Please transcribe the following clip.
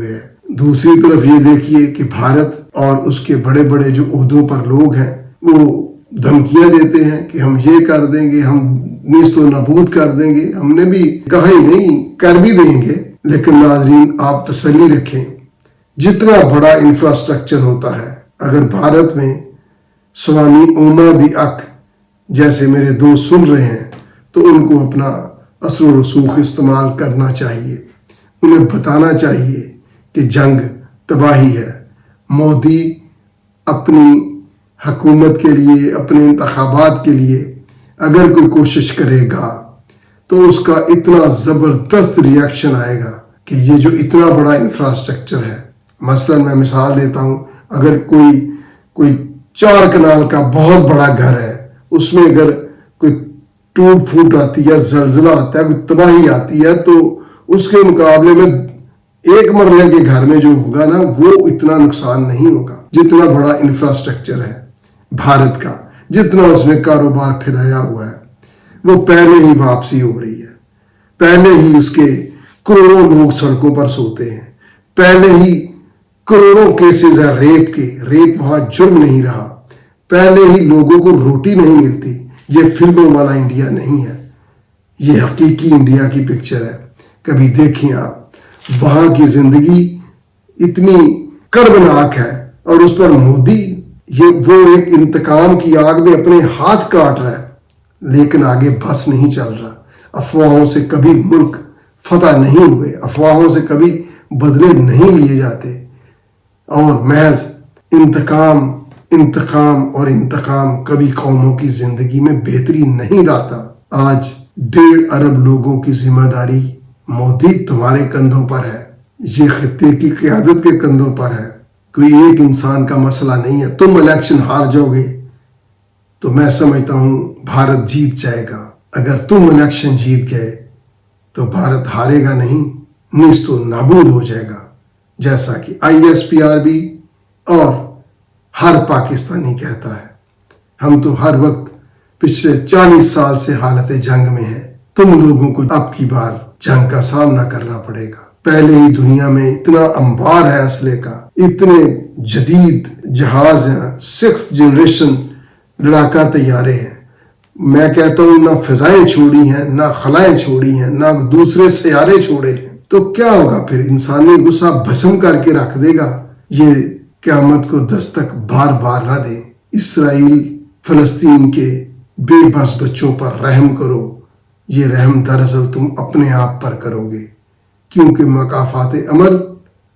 ہے۔ دوسری طرف یہ دیکھیے کہ بھارت اور اس کے بڑے بڑے جو عہدوں پر لوگ ہیں وہ دھمکیاں دیتے ہیں کہ ہم یہ کر دیں گے، ہم نیست و نابود کر دیں گے۔ ہم نے بھی کہا ہی نہیں، کر بھی دیں گے۔ لیکن ناظرین آپ تسلی رکھیں، جتنا بڑا انفراسٹرکچر ہوتا ہے، اگر بھارت میں سوامی اوما دی اک جیسے میرے دوست سن رہے ہیں تو ان کو اپنا اثر و رسوخ استعمال کرنا چاہیے، انہیں بتانا چاہیے کہ جنگ تباہی ہے۔ مودی اپنی حکومت کے لیے، اپنے انتخابات کے لیے اگر کوئی کوشش کرے گا تو اس کا اتنا زبردست ری ایکشن آئے گا کہ یہ جو اتنا بڑا انفراسٹرکچر ہے، مثلا میں مثال دیتا ہوں، اگر کوئی 4 کنال کا بہت بڑا گھر ہے، اس میں اگر کوئی ٹوٹ پھوٹ آتی ہے، زلزلہ آتا ہے، کوئی تباہی آتی ہے، تو اس کے مقابلے میں 1 مرلے کے گھر میں جو ہوگا نا وہ اتنا نقصان نہیں ہوگا جتنا بڑا انفراسٹرکچر ہے بھارت کا، جتنا اس نے کاروبار پھیلایا ہوا ہے۔ وہ پہلے ہی واپسی ہو رہی ہے، پہلے ہی اس کے کروڑوں لوگ سڑکوں پر سوتے ہیں، پہلے ہی کروڑوں کیسز ہیں ریپ کے، ریپ وہاں جرم نہیں رہا، پہلے ہی لوگوں کو روٹی نہیں ملتی۔ یہ فلموں والا انڈیا نہیں ہے، یہ حقیقی انڈیا کی پکچر ہے۔ کبھی دیکھیں آپ، وہاں کی زندگی اتنی کربناک ہے اور اس پر مودی وہ ایک انتقام کی آگ میں اپنے ہاتھ کاٹ رہا ہے، لیکن آگے بس نہیں چل رہا۔ افواہوں سے کبھی ملک فتح نہیں ہوئے، افواہوں سے کبھی بدلے نہیں لیے جاتے، اور محض انتقام انتقام اور انتقام کبھی قوموں کی زندگی میں بہتری نہیں لاتا۔ آج 1.5 ارب لوگوں کی ذمہ داری مودی تمہارے کندھوں پر ہے، یہ خطے کی قیادت کے کندھوں پر ہے، کوئی ایک انسان کا مسئلہ نہیں ہے۔ تم الیکشن ہار جاؤ گے تو میں سمجھتا ہوں بھارت جیت جائے گا، اگر تم الیکشن جیت گئے تو بھارت ہارے گا نہیں، نیست و نابود ہو جائے گا، جیسا کہ ISPRB اور ہر پاکستانی کہتا ہے۔ ہم تو ہر وقت پچھلے 40 سال سے حالت جنگ میں ہیں، تم لوگوں کو اب کی بار جنگ کا سامنا کرنا پڑے گا۔ پہلے ہی دنیا میں اتنا انبار ہے اسلحے کا، اتنے جدید جہاز ہیں، 6th جنریشن لڑاکا طیارے ہیں، میں کہتا ہوں نہ فضائیں چھوڑی ہیں، نہ خلائیں چھوڑی ہیں، نہ دوسرے سیارے چھوڑے ہیں، تو کیا ہوگا پھر؟ انسانی غصہ بھسم کر کے رکھ دے گا۔ یہ قیامت کو دستک بار بار نہ دے۔ اسرائیل فلسطین کے بے بس بچوں پر رحم کرو، یہ رحم دراصل تم اپنے آپ پر کرو گے، کیونکہ مکافات عمل